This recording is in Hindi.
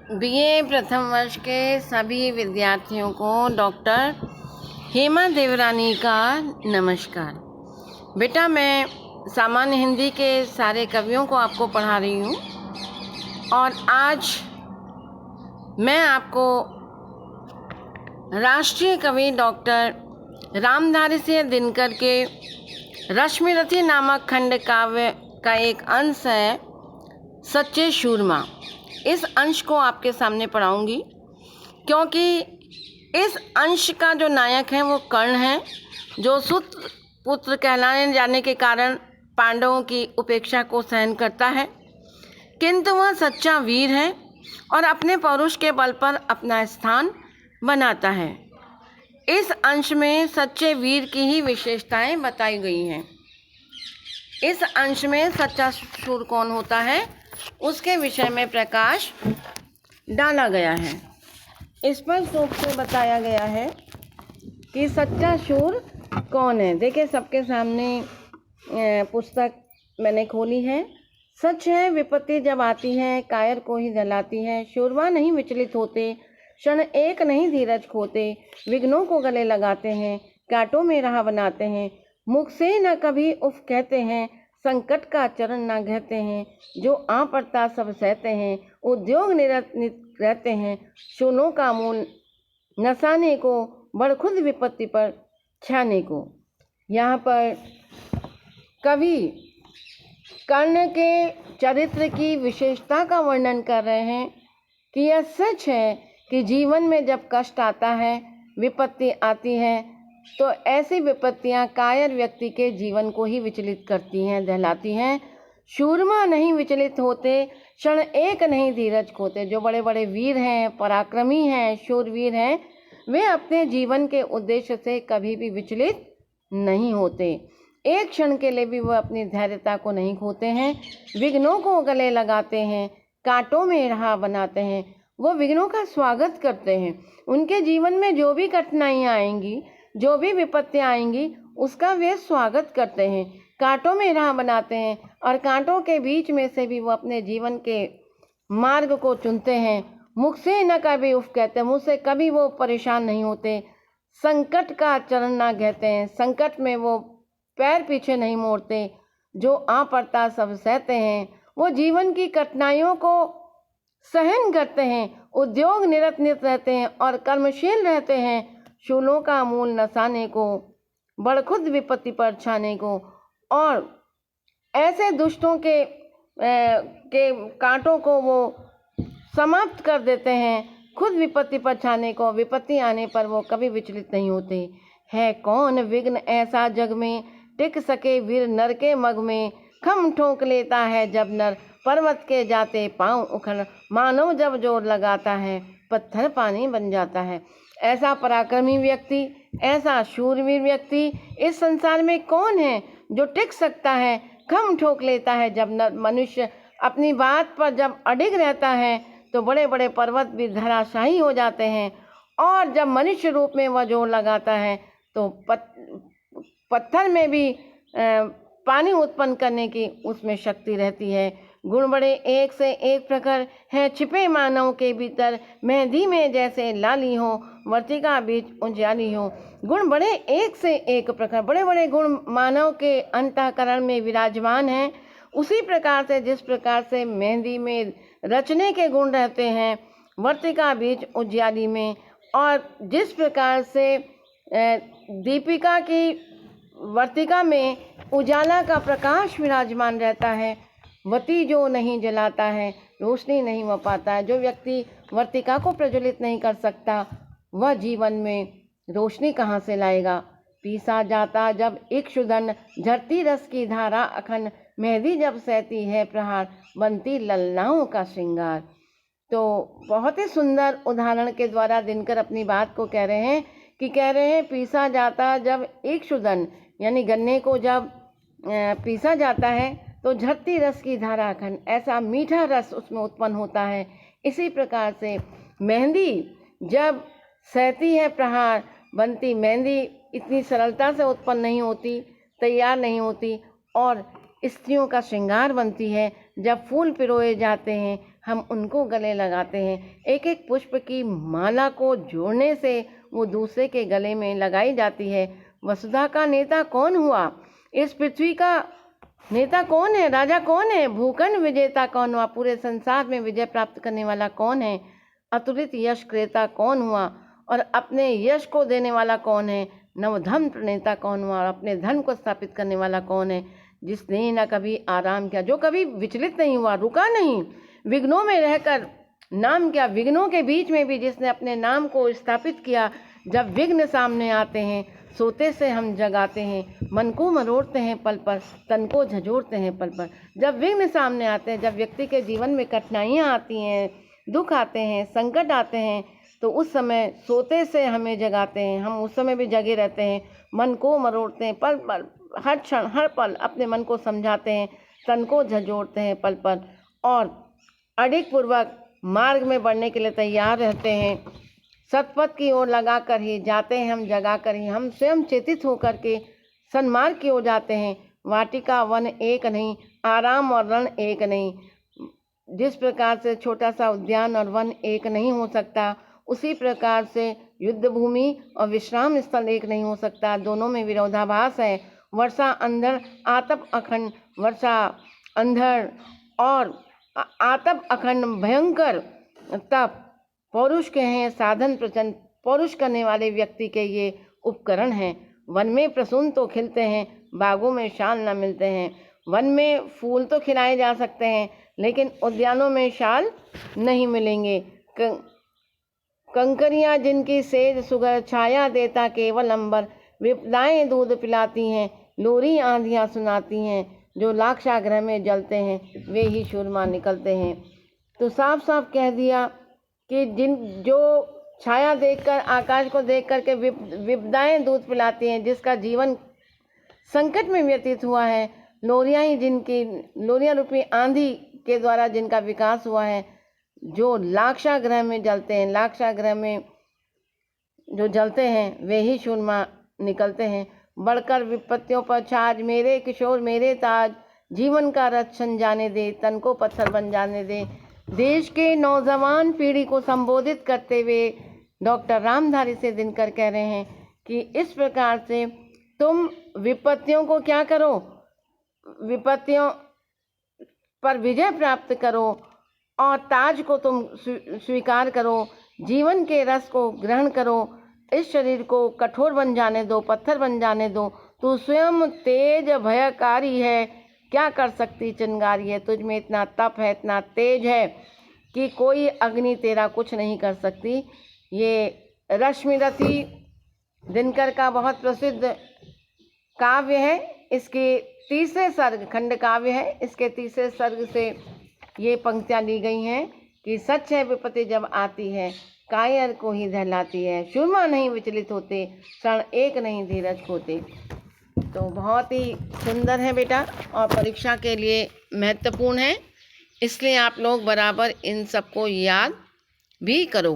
बीए प्रथम वर्ष के सभी विद्यार्थियों को डॉक्टर हेमा देवरानी का नमस्कार। बेटा, मैं सामान्य हिंदी के सारे कवियों को आपको पढ़ा रही हूँ और आज मैं आपको राष्ट्रीय कवि डॉक्टर रामधारी सिंह दिनकर के रश्मिरथी नामक खंड काव्य का एक अंश है, सच्चे शूरमा। इस अंश को आपके सामने पढ़ाऊंगी क्योंकि इस अंश का जो नायक है वो कर्ण है, जो सुत पुत्र कहलाने जाने के कारण पांडवों की उपेक्षा को सहन करता है, किंतु वह सच्चा वीर है और अपने पौरुष के बल पर अपना स्थान बनाता है। इस अंश में सच्चे वीर की ही विशेषताएं बताई गई हैं। इस अंश में सच्चा शूर कौन होता है उसके विषय में प्रकाश डाला गया है। स्पष्ट रूप से बताया गया है कि सच्चा शूर कौन है। देखिए, सबके सामने पुस्तक मैंने खोली है। सच है विपत्ति जब आती है कायर को ही जलाती है, शूरवा नहीं विचलित होते, क्षण एक नहीं धीरज खोते, विघ्नों को गले लगाते हैं, कांटों में राह बनाते हैं, मुख से न कभी उफ कहते हैं, संकट का चरण न कहते हैं, जो आ पड़ता सब सहते हैं, उद्योग निरत रहते हैं, शूलों का मूल नसाने को, बड़ खुद विपत्ति पर छाने को। यहाँ पर कवि कर्ण के चरित्र की विशेषता का वर्णन कर रहे हैं कि यह सच है कि जीवन में जब कष्ट आता है, विपत्ति आती है, तो ऐसी विपत्तियां कायर व्यक्ति के जीवन को ही विचलित करती हैं, दहलाती हैं। शूरमा नहीं विचलित होते, क्षण एक नहीं धीरज खोते। जो बड़े बड़े वीर हैं, पराक्रमी हैं, शूरवीर हैं, वे अपने जीवन के उद्देश्य से कभी भी विचलित नहीं होते। एक क्षण के लिए भी वह अपनी धैर्यता को नहीं खोते हैं, विघ्नों को गले लगाते हैं, कांटों में राह बनाते हैं। वो विघ्नों का स्वागत करते हैं। उनके जीवन में जो भी कठिनाइयाँ आएंगी, जो भी विपत्तियाँ आएंगी, उसका वे स्वागत करते हैं, कांटों में राह बनाते हैं और कांटों के बीच में से भी वो अपने जीवन के मार्ग को चुनते हैं। मुख से न कभी उफ कहते, मुँह से कभी वो परेशान नहीं होते, संकट का चरण ना कहते हैं, संकट में वो पैर पीछे नहीं मोड़ते, जो आ पड़ता सब सहते हैं, वो जीवन की कठिनाइयों को सहन करते हैं, उद्योग निरत रहते हैं और कर्मशील रहते हैं, शूलों का मूल नसाने को, बड़ खुद विपत्ति पर छाने को, और ऐसे दुष्टों के कांटों को वो समाप्त कर देते हैं, खुद विपत्ति पर छाने को। विपत्ति आने पर वो कभी विचलित नहीं होते। है कौन विघ्न ऐसा जग में, टिक सके वीर नर के मग में, खम ठोक लेता है जब नर, पर्वत के जाते पांव उखड़, मानव जब जोर लगाता है, पत्थर पानी बन जाता है। ऐसा पराक्रमी व्यक्ति, ऐसा शूरवीर व्यक्ति इस संसार में कौन है जो टिक सकता है, खम ठोक लेता है जब मनुष्य अपनी बात पर जब अडिग रहता है तो बड़े बड़े पर्वत भी धराशायी हो जाते हैं, और जब मनुष्य रूप में वह जोर लगाता है तो पत्थर में भी पानी उत्पन्न करने की उसमें शक्ति रहती है। गुण बड़े एक से एक प्रकार हैं छिपे मानव के भीतर, मेहंदी में जैसे लाली हो, वर्तिका बीच उजियाली हो। गुण बड़े एक से एक प्रकार, बड़े बड़े गुण मानव के अंतःकरण में विराजमान हैं। उसी प्रकार से जिस प्रकार से मेहंदी में रचने के गुण रहते हैं, वर्तिका बीच उजियाली में, और जिस प्रकार से दीपिका की वर्तिका में उजाला का प्रकाश विराजमान रहता है, वती जो नहीं जलाता है रोशनी नहीं हो पाता है। जो व्यक्ति वर्तिका को प्रज्वलित नहीं कर सकता वह जीवन में रोशनी कहाँ से लाएगा। पीसा जाता जब इक्षुधन, झरती रस की धारा अखंड, मेहंदी जब सहती है प्रहार, बनती ललनाओं का श्रृंगार। तो बहुत ही सुंदर उदाहरण के द्वारा दिनकर अपनी बात को कह रहे हैं पीसा जाता जब इक्षुधन, यानी गन्ने को जब पीसा जाता है तो झरती रस की धारा अखंड, ऐसा मीठा रस उसमें उत्पन्न होता है। इसी प्रकार से मेहंदी जब सहती है प्रहार, बनती मेहंदी इतनी सरलता से उत्पन्न नहीं होती, तैयार नहीं होती, और स्त्रियों का श्रृंगार बनती है जब फूल पिरोए जाते हैं, हम उनको गले लगाते हैं। एक एक पुष्प की माला को जोड़ने से वो दूसरे के गले में लगाई जाती है। वसुधा का नेता कौन हुआ? इस पृथ्वी का नेता कौन है? राजा कौन है? भूखंड विजेता कौन हुआ? पूरे संसार में विजय प्राप्त करने वाला कौन है? अतुलित यश क्रेता कौन हुआ? और अपने यश को देने वाला कौन है? नवधन प्रणेता कौन हुआ? और अपने धन को स्थापित करने वाला कौन है? जिसने न कभी आराम किया, जो कभी विचलित नहीं हुआ, रुका नहीं, विघ्नों में रहकर नाम किया, विघ्नों के बीच में भी जिसने अपने नाम को स्थापित किया। जब विघ्न सामने आते हैं, सोते से हम जगाते हैं, मन को मरोड़ते हैं पल पर, तन को झंझोड़ते हैं पल पर। जब विघ्न सामने आते हैं, जब व्यक्ति के जीवन में कठिनाइयाँ आती हैं, दुख आते हैं, संकट आते हैं, तो उस समय सोते से हमें जगाते हैं। हम उस समय भी जगे रहते हैं, मन को मरोड़ते हैं पल पल, हर क्षण हर पल अपने मन को समझाते हैं, तन को झंझोड़ते हैं पल पल, और अडिग पूर्वक मार्ग में बढ़ने के लिए तैयार रहते हैं। सतपथ की ओर लगा कर ही जाते हैं हम, जगा कर ही हम स्वयं चेतित होकर के सन्मार्ग की ओर जाते हैं। वाटिका वन एक नहीं, आराम और रण एक नहीं। जिस प्रकार से छोटा सा उद्यान और वन एक नहीं हो सकता, उसी प्रकार से युद्ध भूमि और विश्राम स्थल एक नहीं हो सकता। दोनों में विरोधाभास है। वर्षा अंधड़ आतप अखंड, वर्षा अंधड़ और आतप अखंड भयंकर तप पौरुष के हैं साधन प्रचंड। पौरुष करने वाले व्यक्ति के ये उपकरण हैं। वन में प्रसून तो खिलते हैं, बागों में शाल न मिलते हैं। वन में फूल तो खिलाए जा सकते हैं, लेकिन उद्यानों में शाल नहीं मिलेंगे। कंकरियाँ जिनकी सेज सुगर, छाया देता केवल अंबर। विपदाएं दूध पिलाती हैं, लोरी आंधियाँ सुनाती हैं। जो लाक्षागृह में जलते हैं, वे ही शूरमा निकलते हैं। तो साफ साफ कह दिया कि जो छाया देखकर, आकाश को देख कर के विपदाएं दूध पिलाती हैं, जिसका जीवन संकट में व्यतीत हुआ है, लोरियाँ ही जिनकी, लोरियाँ रूपी आंधी के द्वारा जिनका विकास हुआ है, जो लाक्षागृह में जलते हैं, लाक्षागृह में जो जलते हैं, वे ही शूरमा निकलते हैं। बढ़कर विपत्तियों पर छाज, मेरे किशोर मेरे ताज। जीवन का रक्षण जाने दे, तन को पत्थर बन जाने दे। देश के नौजवान पीढ़ी को संबोधित करते हुए डॉक्टर रामधारी सिंह दिनकर कह रहे हैं कि इस प्रकार से तुम विपत्तियों को क्या करो, विपत्तियों पर विजय प्राप्त करो और ताज को तुम स्वीकार करो। जीवन के रस को ग्रहण करो। इस शरीर को कठोर बन जाने दो, पत्थर बन जाने दो। तू स्वयं तेज भयकारी है, क्या कर सकती चिंगारी है। तुझ में इतना तप है, इतना तेज है कि कोई अग्नि तेरा कुछ नहीं कर सकती। ये रश्मिरथी दिनकर का बहुत प्रसिद्ध काव्य है। इसके तीसरे सर्ग, खंड काव्य है, इसके तीसरे सर्ग से ये पंक्तियाँ ली गई हैं कि सच है विपत्ति जब आती है, कायर को ही दहलाती है। शूरमा नहीं विचलित होते, क्षण एक नहीं धीरज खोते। तो बहुत ही सुंदर है बेटा, और परीक्षा के लिए महत्वपूर्ण है, इसलिए आप लोग बराबर इन सबको याद भी करो।